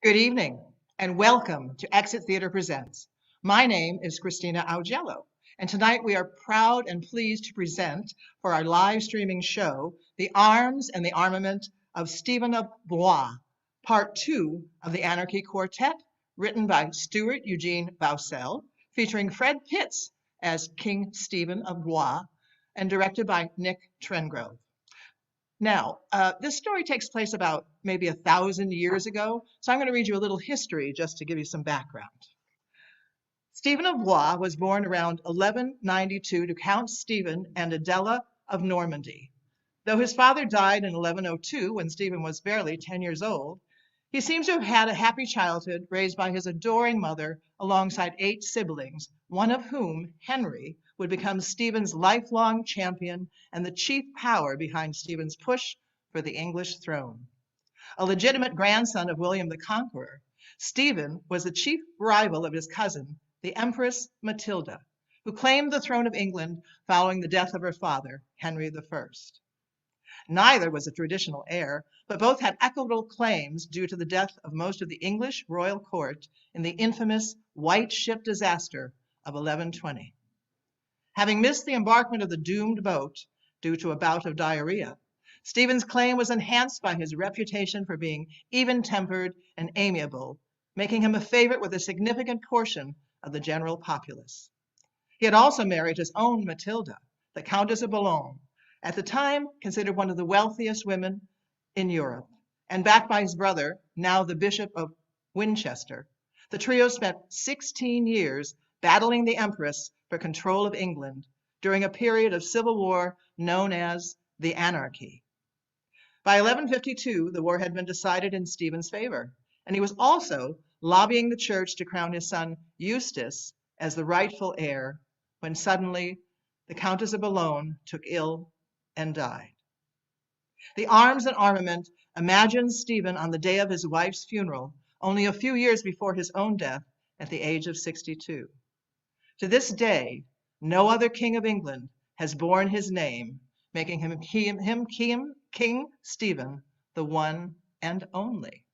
Good evening and welcome to Exit Theater Presents. My name is Christina Augello, and tonight we are proud and pleased to present for our live streaming show The Arms and the Armament of Stephen of Blois, Part 2 of the Anarchy Quartet, written by Stuart Eugene Bousel, featuring Fred Pitts as King Stephen of Blois, and directed by Nick Trengove. Now, this story takes place about maybe 1,000 years ago, so I'm going to read you a little history just to give you some background. Stephen of Blois was born around 1192 to Count Stephen and Adela of Normandy. Though his father died in 1102 when Stephen was barely 10 years old, he seems to have had a happy childhood raised by his adoring mother alongside 8 siblings, one of whom, Henry, would become Stephen's lifelong champion and the chief power behind Stephen's push for the English throne. A legitimate grandson of William the Conqueror, Stephen was the chief rival of his cousin, the Empress Matilda, who claimed the throne of England following the death of her father, Henry I. Neither was a traditional heir, but both had equitable claims due to the death of most of the English royal court in the infamous White Ship disaster of 1120. Having missed the embarkment of the doomed boat due to a bout of diarrhea, Stephen's claim was enhanced by his reputation for being even-tempered and amiable, making him a favorite with a significant portion of the general populace. He had also married his own Matilda, the Countess of Boulogne, at the time considered one of the wealthiest women in Europe, and backed by his brother, now the Bishop of Winchester. The trio spent 16 years battling the Empress for control of England during a period of civil war known as the Anarchy. By 1152, the war had been decided in Stephen's favor, and he was also lobbying the church to crown his son Eustace as the rightful heir when suddenly the Countess of Boulogne took ill and died. The Arms and Armament imagines Stephen on the day of his wife's funeral, only a few years before his own death at the age of 62. To this day, no other king of England has borne his name, making him King Stephen, the one and only.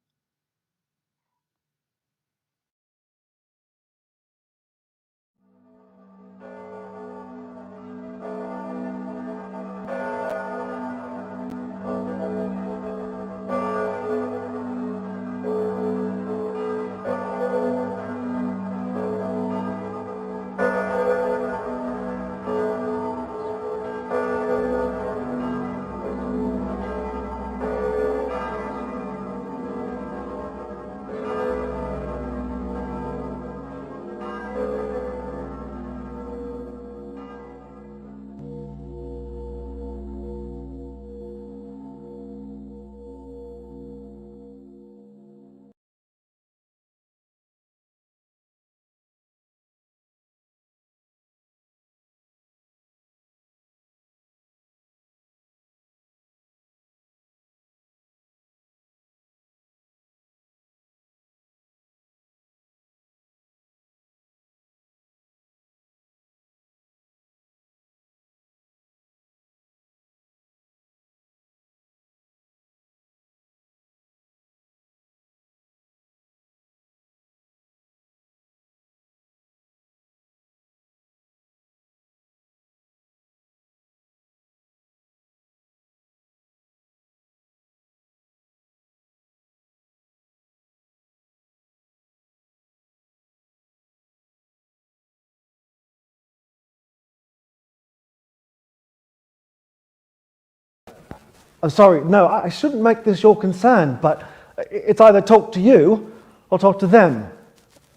I'm sorry, no, I shouldn't make this your concern, but it's either talk to you or talk to them.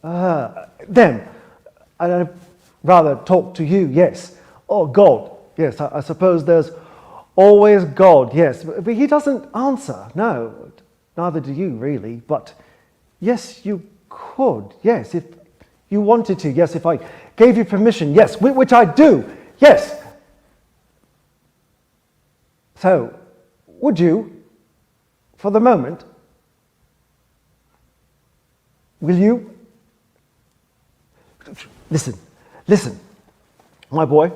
Them. I'd rather talk to you, yes. Or God, yes, I suppose there's always God, yes. But he doesn't answer, no. Neither do you, really. But yes, you could, yes, if you wanted to, yes, if I gave you permission, yes, which I do, yes. So, would you, for the moment, will you? Listen, my boy.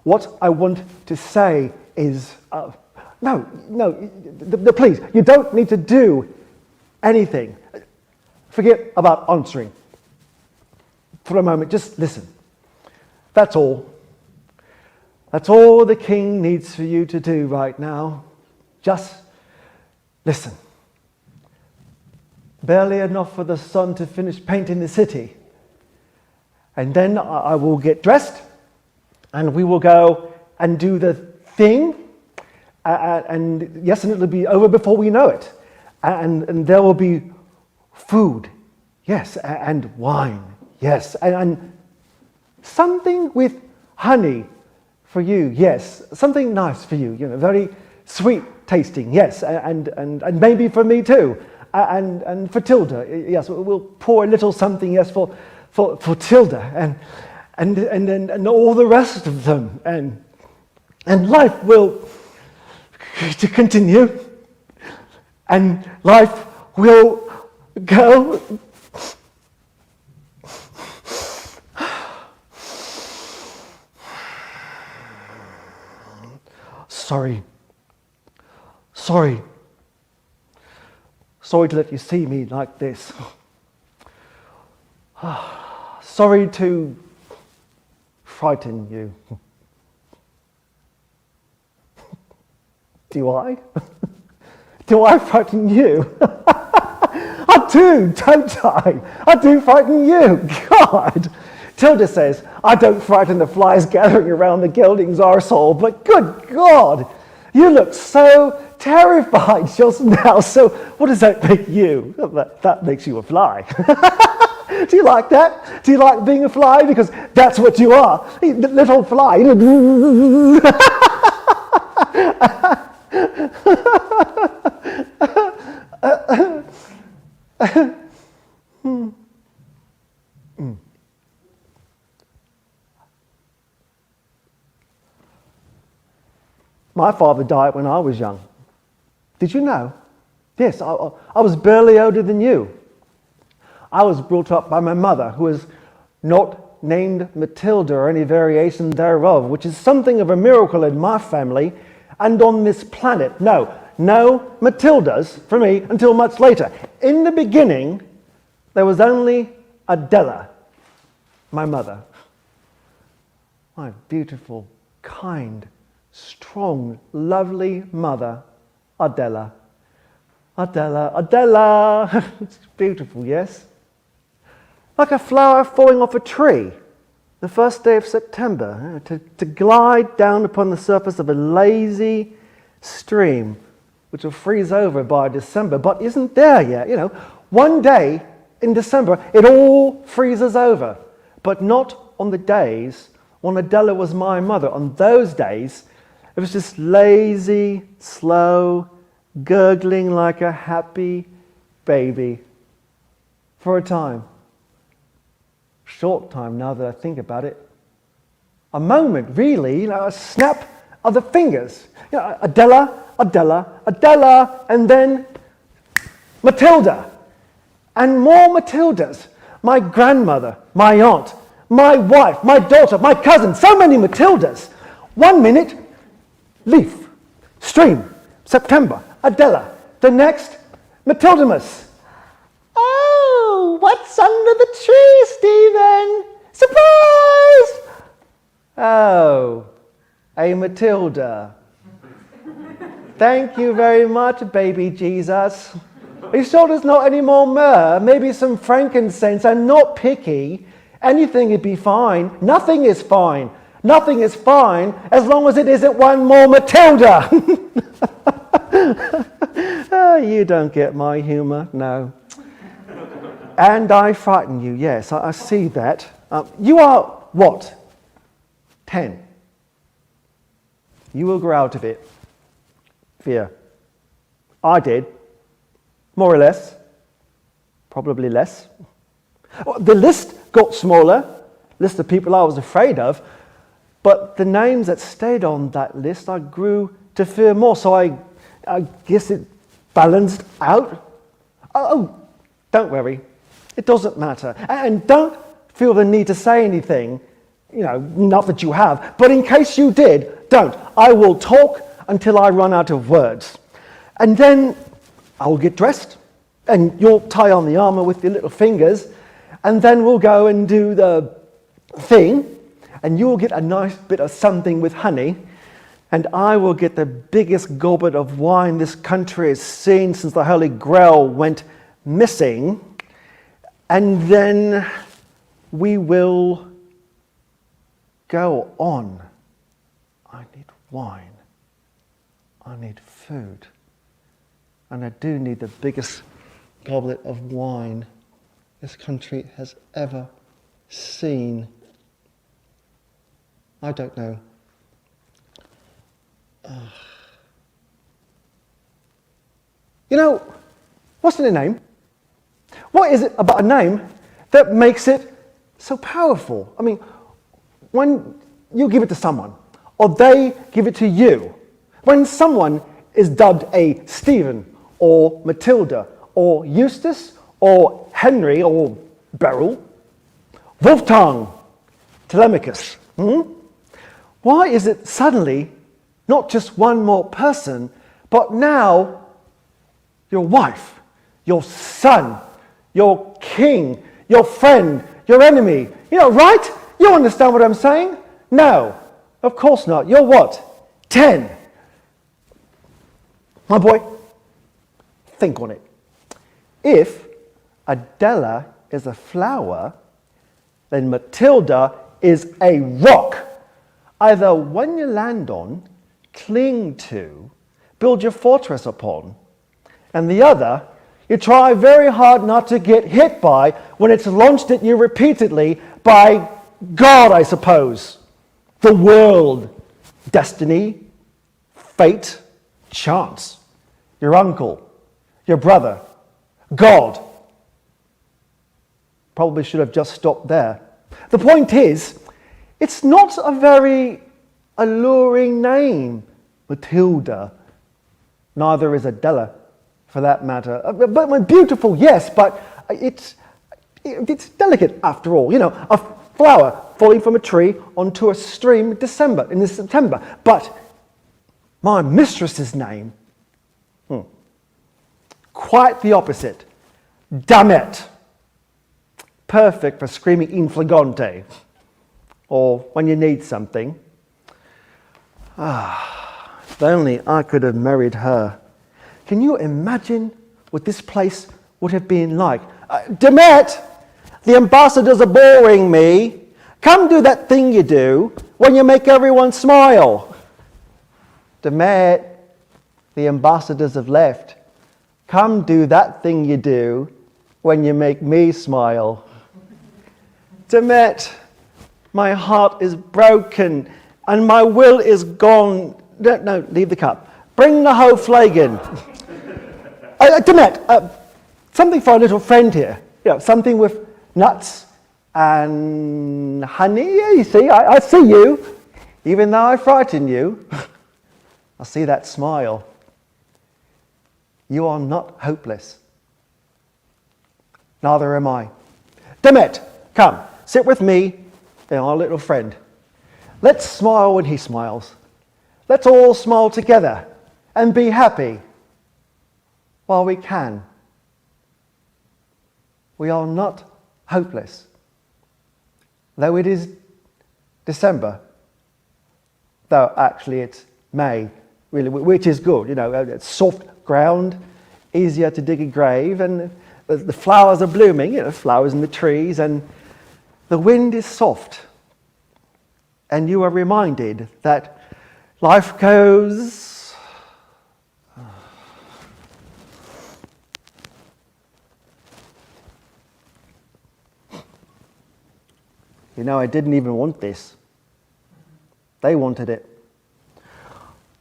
What I want to say is, no, please, you don't need to do anything. Forget about answering. For a moment, just listen. That's all. That's all the king needs for you to do right now. Just listen. Barely enough for the sun to finish painting the city. And then I will get dressed and we will go and do the thing. And yes, and it'll be over before we know it. And there will be food, yes, and wine, yes, and something with honey for you, yes, something nice for you, very sweet tasting, yes, and maybe for me too, and for Tilda, yes, we'll pour a little something, yes, for Tilda, and all the rest of them, and life will to continue, and life will go. Sorry to let you see me like this. Sorry to frighten you. Do I? Do I frighten you? I do, don't I? I do frighten you. God. Tilda says, I don't frighten the flies gathering around the gelding's arsehole, but good God, you look so terrified just now. So what does that make you? That makes you a fly. Do you like that? Do you like being a fly? Because that's what you are. Little fly. My father died when I was young. Did you know? Yes, I was barely older than you. I was brought up by my mother, who was not named Matilda or any variation thereof, which is something of a miracle in my family and on this planet. No Matildas for me until much later. In the beginning, there was only Adela, my mother. My beautiful, kind, strong, lovely mother, Adela. Adela. It's beautiful, yes? Like a flower falling off a tree, the first day of September, to glide down upon the surface of a lazy stream, which will freeze over by December, but isn't there yet. One day in December, it all freezes over, but not on the days when Adela was my mother. On those days, it was just lazy, slow, gurgling like a happy baby for a time. Short time now that I think about it. A moment, really, a snap of the fingers. Adela, and then Matilda. And more Matildas. My grandmother, my aunt, my wife, my daughter, my cousin, so many Matildas. 1 minute, leaf, stream, September, Adela. The next, Matildamus. Oh, what's under the tree, Stephen? Surprise! Oh, a Matilda. Thank you very much, baby Jesus. Are you sure there's not any more myrrh? Maybe some frankincense? I'm not picky. Anything would be fine. Nothing is fine. Nothing is fine as long as it isn't one more Matilda. Oh, you don't get my humour, no. And I frighten you, yes, I see that. You are what? 10. You will grow out of it. Fear. I did. More or less. Probably less. The list got smaller. List of people I was afraid of. But the names that stayed on that list, I grew to fear more. So I guess it balanced out. Oh, don't worry. It doesn't matter. And don't feel the need to say anything, not that you have, but in case you did, don't. I will talk until I run out of words. And then I'll get dressed, And you'll tie on the armour with your little fingers, and then we'll go and do the thing, and you'll get a nice bit of something with honey, and I will get the biggest goblet of wine this country has seen since the Holy Grail went missing, and then we will go on. I need wine. I need food. And I do need the biggest goblet of wine this country has ever seen. I don't know. You know, what's in a name? What is it about a name that makes it so powerful? I mean, when you give it to someone, or they give it to you, when someone is dubbed a Stephen, or Matilda, or Eustace, or Henry, or Beryl, Wolfgang, Telemachus, why is it suddenly not just one more person, but now your wife, your son, your king, your friend, your enemy? You know, right? You understand what I'm saying? No, of course not. You're what? 10. My boy, think on it. If Adela is a flower, then Matilda is a rock. Either one you land on, cling to, build your fortress upon, and the other you try very hard not to get hit by when it's launched at you repeatedly by God, I suppose, the world, destiny, fate, chance, your uncle, your brother, God. Probably should have just stopped there. The point is, it's not a very alluring name, Matilda. Neither is Adela, for that matter. But beautiful, yes, but it's delicate after all. You know, a flower falling from a tree onto a stream in September. But my mistress's name, quite the opposite. Dammit. Perfect for screaming in flagrante, or when you need something. If only I could have married her. Can you imagine what this place would have been like? Dammit, the ambassadors are boring me. Come do that thing you do when you make everyone smile. Dammit, the ambassadors have left. Come do that thing you do when you make me smile. Dammit, my heart is broken and my will is gone. No, leave the cup. Bring the whole flagon. Dammit, something for our little friend here. You know, something with nuts and honey. Yeah, you see, I see you. Even though I frighten you, I see that smile. You are not hopeless. Neither am I. Dammit, come, sit with me and our little friend. Let's smile when he smiles. Let's all smile together and be happy while we can. We are not hopeless. Though it is December, though actually it's May, really, which is good. You know, it's soft ground, easier to dig a grave, and the flowers are blooming, you know, flowers in the trees, and the wind is soft. And you are reminded that life goes. You know, I didn't even want this. They wanted it.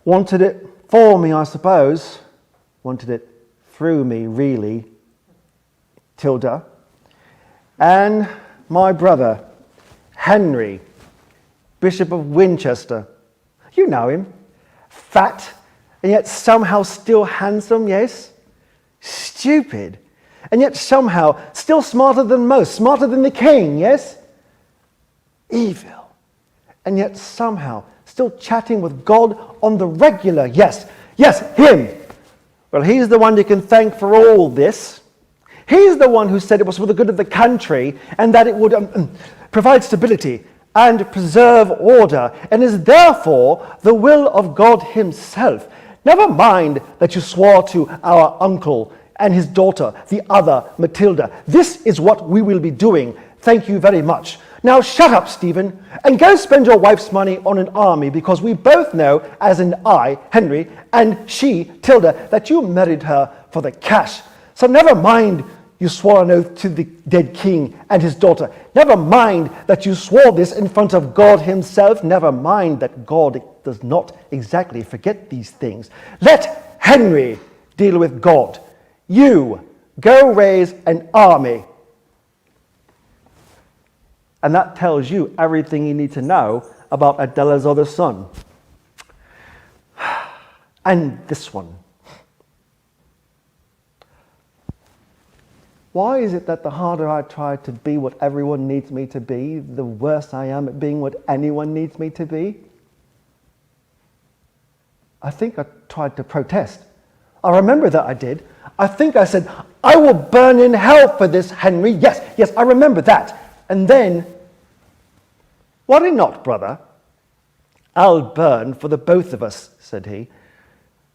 Wanted it for me, I suppose. Wanted it through me, really. Tilda. And my brother, Henry, Bishop of Winchester. You know him. Fat, and yet somehow still handsome, yes? Stupid, and yet somehow still smarter than most, smarter than the king, yes? Evil, and yet somehow still chatting with God on the regular, yes, him. Well, he's the one you can thank for all this. He's the one who said it was for the good of the country and that it would provide stability and preserve order, and is therefore the will of God himself. Never mind that you swore to our uncle and his daughter, the other Matilda. This is what we will be doing. Thank you very much. Now shut up, Stephen, and go spend your wife's money on an army, because we both know, as in I, Henry, and she, Tilda, that you married her for the cash. So never mind you swore an oath to the dead king and his daughter. Never mind that you swore this in front of God himself. Never mind that God does not exactly forget these things. Let Henry deal with God. You go raise an army. And that tells you everything you need to know about Adela's other son. And this one. Why is it that the harder I try to be what everyone needs me to be, the worse I am at being what anyone needs me to be? I think I tried to protest. I remember that I did. I think I said, I will burn in hell for this, Henry. Yes, I remember that. And then, worry not, brother. I'll burn for the both of us, said he.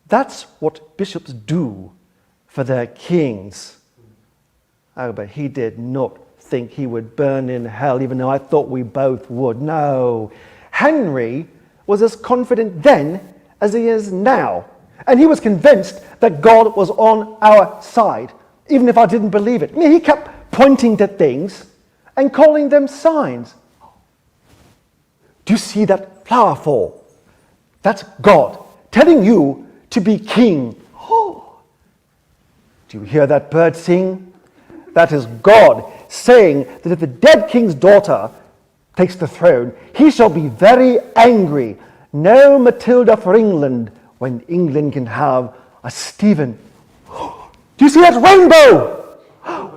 That's what bishops do for their kings. Oh, but he did not think he would burn in hell, even though I thought we both would. No. Henry was as confident then as he is now. And he was convinced that God was on our side, even if I didn't believe it. I mean, he kept pointing to things and calling them signs. Do you see that flower fall? That's God telling you to be king. Oh. Do you hear that bird sing? That is God saying that if the dead king's daughter takes the throne, he shall be very angry. No Matilda for England, when England can have a Stephen. Do you see that rainbow?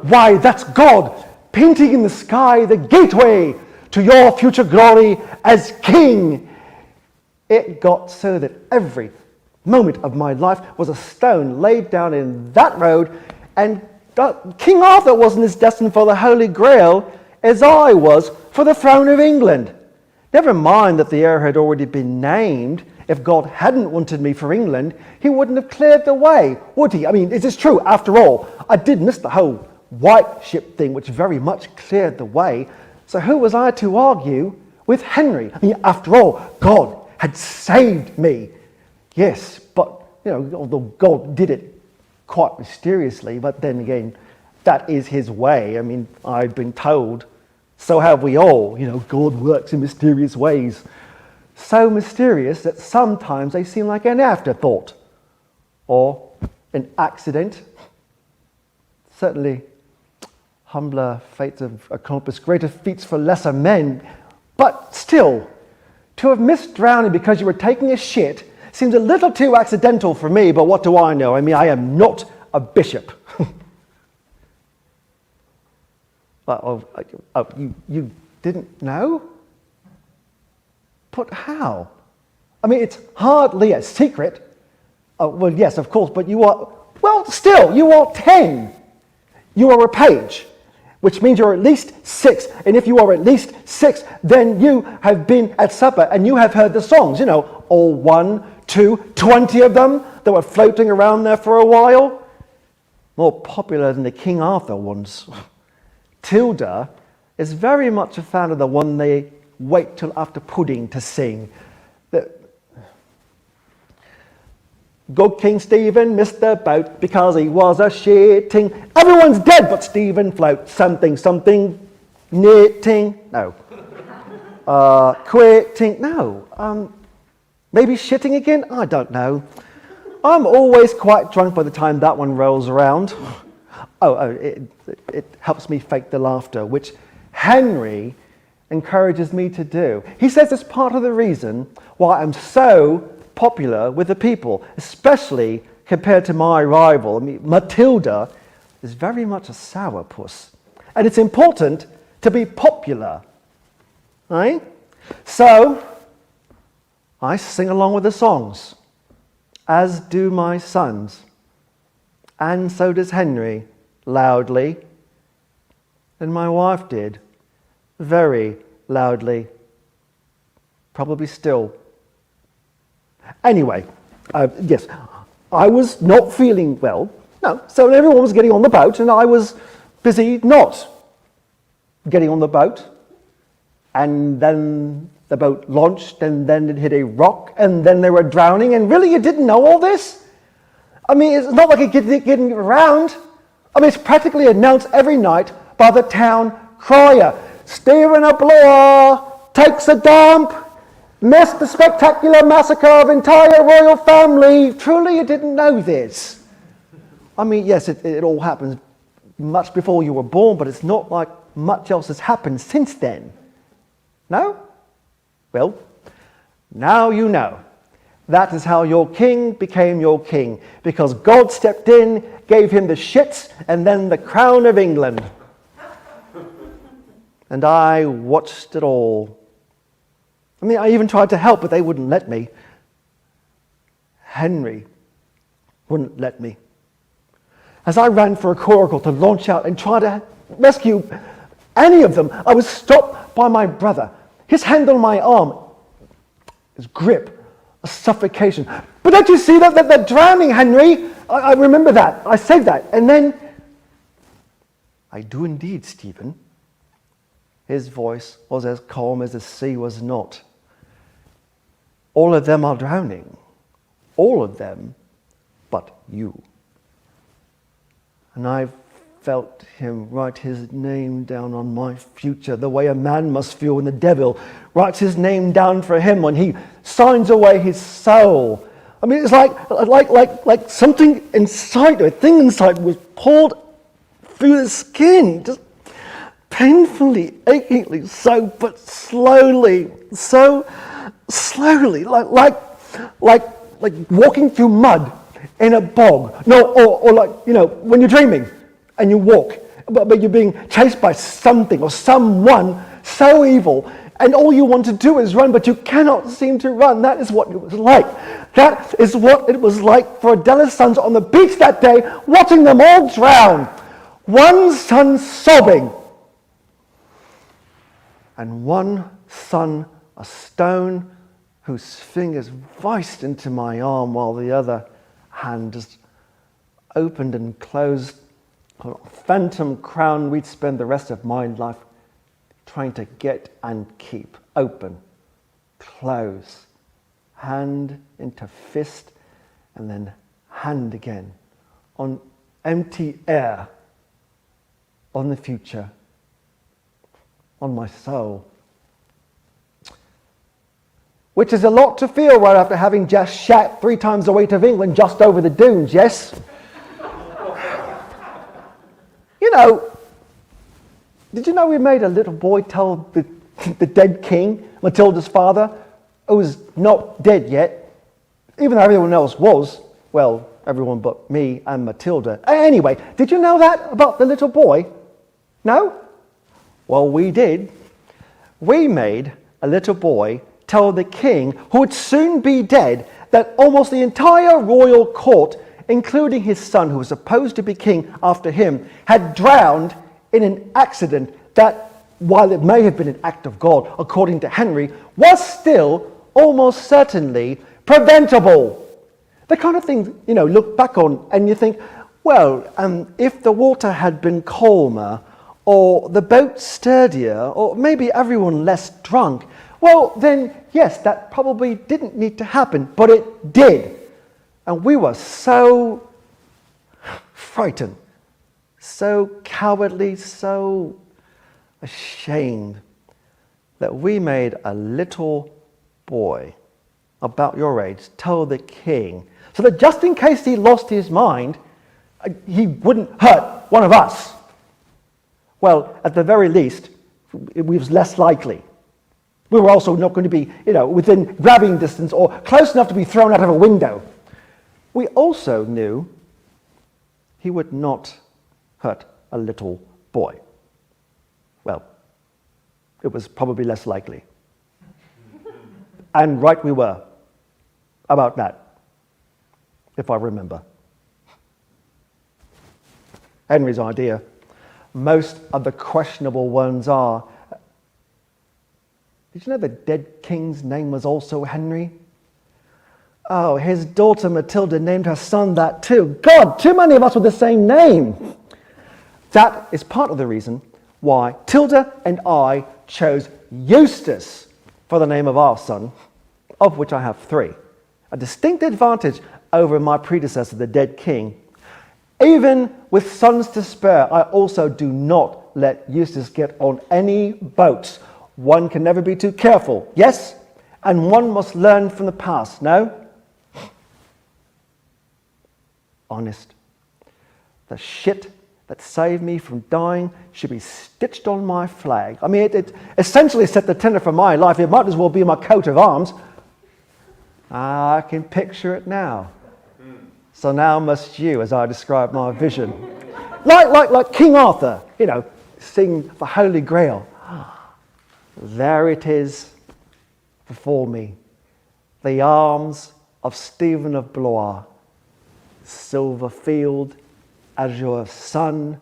Why, that's God painting in the sky the gateway to your future glory as king. It got so that every moment of my life was a stone laid down in that road, and King Arthur wasn't as destined for the Holy Grail as I was for the throne of England. Never mind that the heir had already been named. If God hadn't wanted me for England, he wouldn't have cleared the way, would he? I mean, it is true, after all, I did miss the whole white ship thing, which very much cleared the way. So who was I to argue with Henry? I mean, after all, God had saved me. Yes, but, although God did it quite mysteriously, but then again, that is his way. I mean, I've been told, so have we all, God works in mysterious ways. So mysterious that sometimes they seem like an afterthought or an accident. Certainly, humbler fates have accomplished greater feats for lesser men, but still, to have missed drowning because you were taking a shit seems a little too accidental for me, but what do I know? I mean, I am not a bishop. You didn't know? But how? I mean, it's hardly a secret. Well, yes, of course, but you are 10. You are a page, which means you're at least 6. And if you are at least 6, then you have been at supper and you have heard the songs, all 1, 2, 20 of them that were floating around there for a while. More popular than the King Arthur ones. Tilda is very much a fan of the one they wait till after pudding to sing. Good King Stephen missed the boat because he was a shitting. Everyone's dead but Stephen floats. Something, knitting. No. Quitting. No. Maybe shitting again? I don't know. I'm always quite drunk by the time that one rolls around. It helps me fake the laughter, which Henry encourages me to do. He says it's part of the reason why I'm so popular with the people, especially compared to my rival. I mean, Matilda is very much a sourpuss. And it's important to be popular, right? So, I sing along with the songs, as do my sons, and so does Henry. loudly. Then my wife did, very loudly. Probably still. Anyway, yes, I was not feeling well. No, so everyone was getting on the boat and I was busy not getting on the boat. And then the boat launched and then it hit a rock and then they were drowning. And really, you didn't know all this? I mean, it's not like it getting around. I mean, it's practically announced every night by the town crier. Stephen of Blois takes a dump. Missed the spectacular massacre of entire royal family. Truly, you didn't know this. I mean, yes, it all happened much before you were born, but it's not like much else has happened since then. No? Well, now you know. That is how your king became your king, because God stepped in, gave him the shits, and then the crown of England. And I watched it all. I mean, I even tried to help, but they wouldn't let me. Henry wouldn't let me. As I ran for a coracle to launch out and try to rescue any of them, I was stopped by my brother. His hand on my arm, his grip, a suffocation. But don't you see that they're drowning, Henry? I remember that. I said that. And then, I do indeed, Stephen. His voice was as calm as the sea was not. All of them are drowning. All of them, but you. And I felt him write his name down on my future, the way a man must feel when the devil writes his name down for him when he signs away his soul. I mean, it's like something inside, a thing inside was pulled through the skin, just painfully, achingly so, but slowly, so slowly, like walking through mud in a bog. No, or like, you know, when you're dreaming and you walk, but you're being chased by something or someone so evil, and all you want to do is run, but you cannot seem to run. That is what it was like. That is what it was like for Adela's sons on the beach that day, watching them all drown. One son sobbing, and one son a stone whose fingers viced into my arm while the other hand just opened and closed. A phantom crown we'd spend the rest of my life trying to get and keep. Open, close, hand into fist, and then hand again on empty air, on the future, on my soul. Which is a lot to feel right after having just shat 3 times the weight of England just over the dunes, yes? You know, did you know we made a little boy tell the dead king, Matilda's father, who was not dead yet, even though everyone else was, well, everyone but me and Matilda. Anyway, did you know that about the little boy? No? Well, we did. We made a little boy tell the king, who would soon be dead, that almost the entire royal court, including his son, who was supposed to be king after him, had drowned in an accident that, while it may have been an act of God, according to Henry, was still almost certainly preventable. The kind of thing, you know, look back on and you think, well, if the water had been calmer, or the boat sturdier, or maybe everyone less drunk, well, then, yes, that probably didn't need to happen, but it did. And we were so frightened, so cowardly, so ashamed that we made a little boy about your age tell the king, so that just in case he lost his mind, he wouldn't hurt one of us. Well, at the very least, it was less likely. We were also not going to be, you know, within grabbing distance or close enough to be thrown out of a window. We also knew he would not hurt a little boy. Well, it was probably less likely. And right we were about that, if I remember. Henry's idea. Most of the questionable ones are. Did you know the dead king's name was also Henry? Oh, his daughter Matilda named her son that too. God, too many of us with the same name. That is part of the reason why Tilda and I chose Eustace for the name of our son, of which I have 3. A distinct advantage over my predecessor, the dead king. Even with sons to spare, I also do not let Eustace get on any boats. One can never be too careful, yes? And one must learn from the past, no? Honest. The shit that saved me from dying should be stitched on my flag. I mean, it essentially set the tenor for my life. It might as well be my coat of arms. I can picture it now. So now must you, as I describe my vision. Like King Arthur, sing the Holy Grail. There it is before me. The arms of Stephen of Blois. Silver field, azure sun,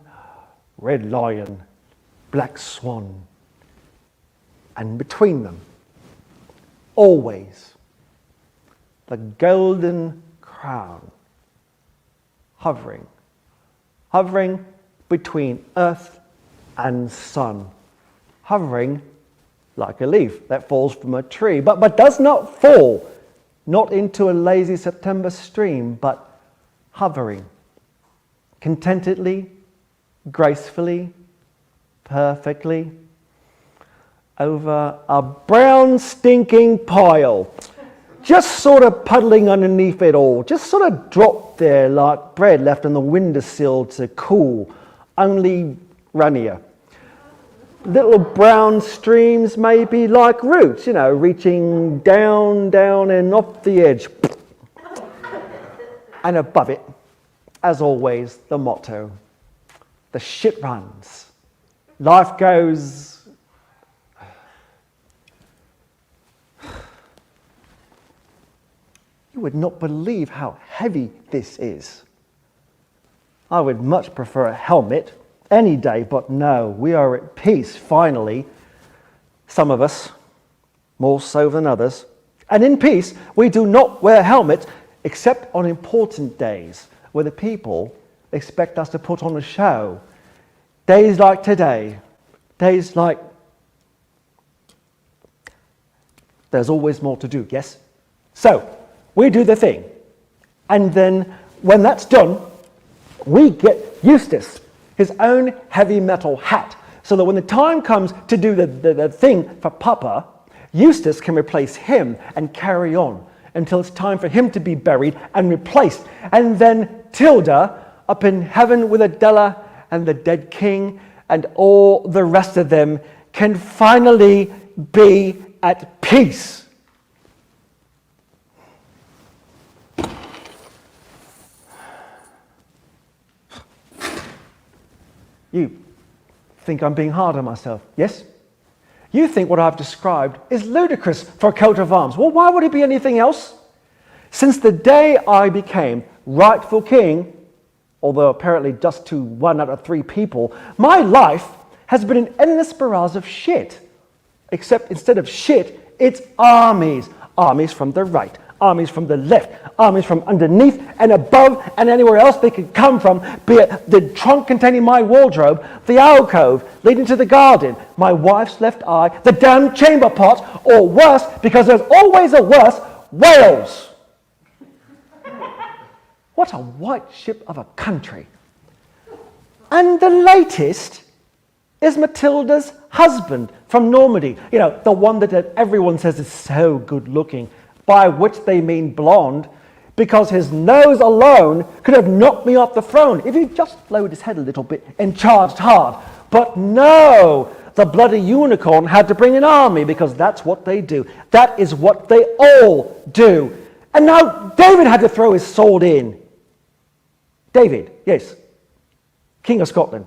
red lion, black swan. And between them, always, the golden crown, hovering between earth and sun, hovering like a leaf that falls from a tree, but does not fall, not into a lazy September stream, but hovering, contentedly, gracefully, perfectly, over a brown stinking pile, just sort of puddling underneath it all, just sort of dropped there like bread left on the windowsill to cool, only runnier. Little brown streams maybe like roots, reaching down and off the edge. And above it, as always, the motto, the shit runs. Life goes. You would not believe how heavy this is. I would much prefer a helmet any day, but no, we are at peace finally. Some of us, more so than others. And in peace, we do not wear helmets except on important days where the people expect us to put on a show. Days like today, days like... There's always more to do, yes? So, we do the thing. And then, when that's done, we get Eustace his own heavy metal hat, so that when the time comes to do the thing for Papa, Eustace can replace him and carry on until it's time for him to be buried and replaced. And then Tilda, up in heaven with Adela and the dead king and all the rest of them, can finally be at peace. You think I'm being hard on myself, yes? You think what I've described is ludicrous for a coat of arms. Well, why would it be anything else? Since the day I became rightful king, although apparently just to 1 out of 3 people, my life has been an endless barrage of shit. Except instead of shit, it's armies. Armies from the right, armies from the left, armies from underneath and above and anywhere else they could come from, be it the trunk containing my wardrobe, the alcove leading to the garden, my wife's left eye, the damn chamber pot, or worse, because there's always a worse, Wales. What a white ship of a country. And the latest is Matilda's husband from Normandy. The one that everyone says is so good looking, by which they mean blonde, because his nose alone could have knocked me off the throne if he just lowered his head a little bit and charged hard. But no, the bloody unicorn had to bring an army, because that's what they do. That is what they all do. And now David had to throw his sword in. David, yes, King of Scotland.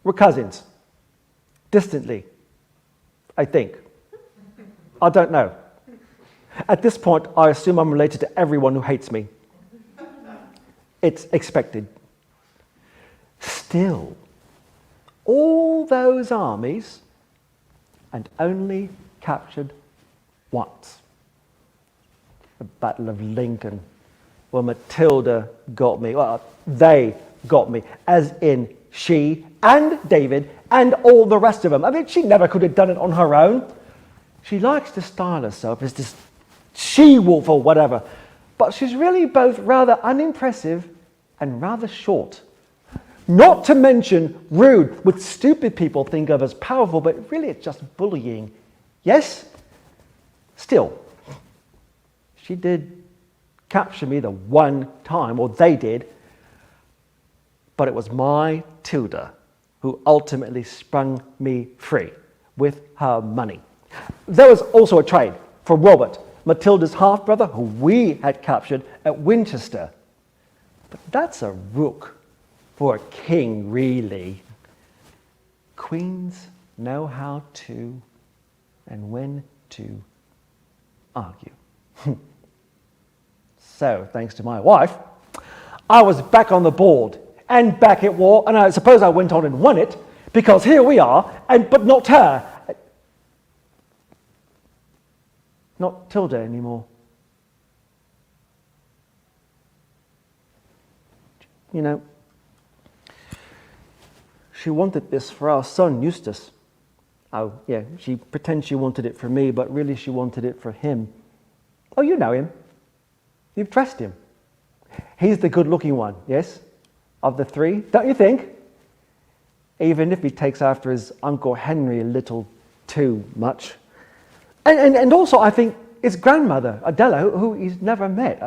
We're cousins. Distantly, I think. I don't know. At this point, I assume I'm related to everyone who hates me. It's expected. still, all those armies and only captured once. The Battle of Lincoln, where Matilda got me. Well, they got me, as in she and David and all the rest of them. I mean, she never could have done it on her own. She likes to style herself as this she-wolf or whatever, but she's really both rather unimpressive and rather short. Not to mention rude, which stupid people think of as powerful, but really it's just bullying. Yes? Still, she did capture me the one time, or they did, but it was my Tilda who ultimately sprung me free with her money. There was also a trade for Robert, Matilda's half-brother, who we had captured at Winchester. But that's a rook for a king, really. Queens know how to and when to argue. So, thanks to my wife, I was back on the board and back at war, and I suppose I went on and won it, because here we are, but not her. Not Tilda anymore. You know, she wanted this for our son, Eustace. Oh, yeah, she pretends she wanted it for me, but really she wanted it for him. Oh, you know him. You've dressed him. He's the good-looking one, yes? Of the three, don't you think? Even if he takes after his Uncle Henry a little too much. And also, I think, his grandmother, Adela, who he's never met.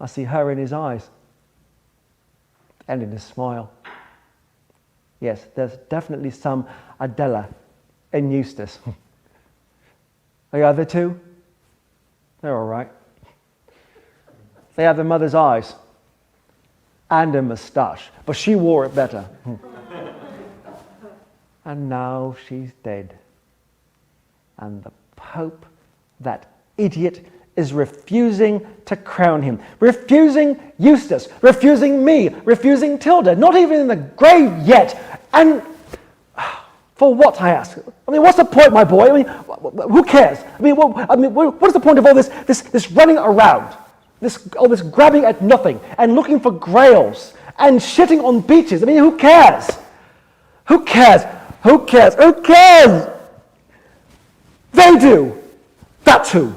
I see her in his eyes and in his smile. Yes, there's definitely some Adela in Eustace. The other two, they're all right. They have their mother's eyes and a moustache, but she wore it better. And now she's dead. And the Pope, that idiot, is refusing to crown him. Refusing Eustace, refusing me, refusing Tilda, not even in the grave yet. And for what, I ask? I mean, what's the point, my boy? I mean, who cares? I mean, what is the point of all this running around? All this grabbing at nothing and looking for grails and shitting on beaches? I mean, who cares? Who cares? Who cares? Who cares? They do. That's who.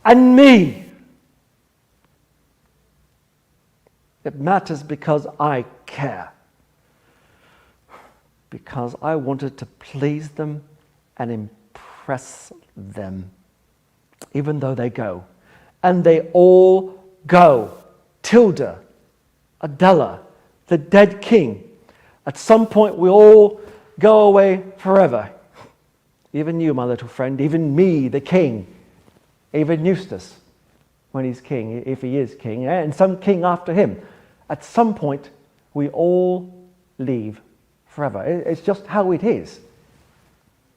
And me. It matters because I care. Because I wanted to please them and impress them. Even though they go. And they all go. Tilda, Adela, the dead king. At some point we all go away forever. Even you, my little friend, even me, the king, even Eustace, when he's king, if he is king, and some king after him. At some point, we all leave forever. It's just how it is.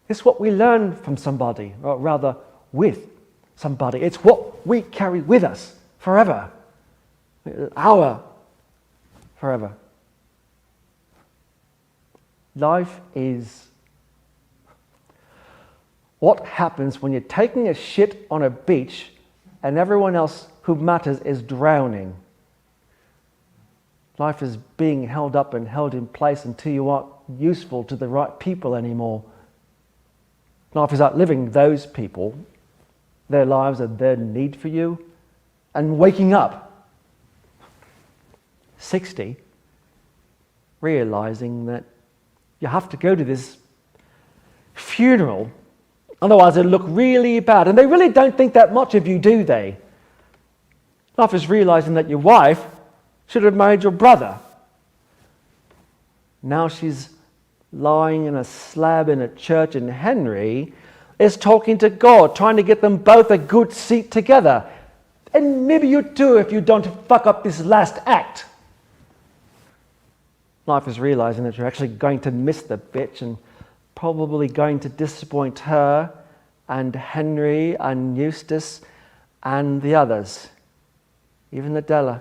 It's what we learn from somebody, or rather with somebody. It's what we carry with us forever. Our forever. Life is what happens when you're taking a shit on a beach and everyone else who matters is drowning. Life is being held up and held in place until you aren't useful to the right people anymore. Life is outliving those people, their lives and their need for you, and waking up, 60, realizing that you have to go to this funeral, otherwise it'll look really bad. And they really don't think that much of you, do they? Life is realizing that your wife should have married your brother. Now she's lying in a slab in a church, and Henry is talking to God, trying to get them both a good seat together. And maybe you too, if you don't fuck up this last act. Life is realizing that you're actually going to miss the bitch and probably going to disappoint her and Henry and Eustace and the others, even Adela.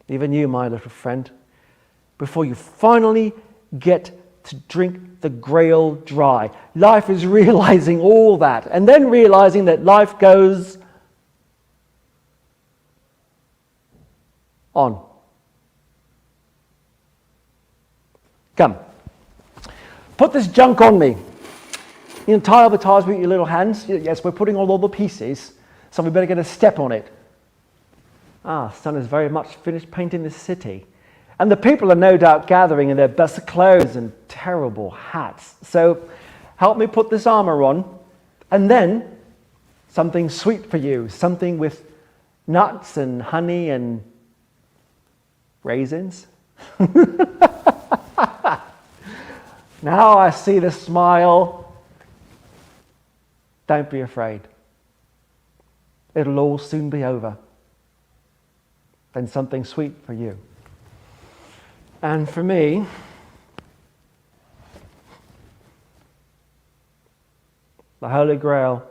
even you, my little friend, before you finally get to drink the Grail dry. Life is realizing all that, and then realizing that life goes on. Come, put this junk on me. Tie up the ties with your little hands. Yes, we're putting all the pieces, so we better get a step on it. Sun has very much finished painting this city. And the people are no doubt gathering in their best clothes and terrible hats. So help me put this armor on, and then something sweet for you, something with nuts and honey and raisins. Now I see the smile. Don't be afraid. It'll all soon be over. Then something sweet for you. And for me, the Holy Grail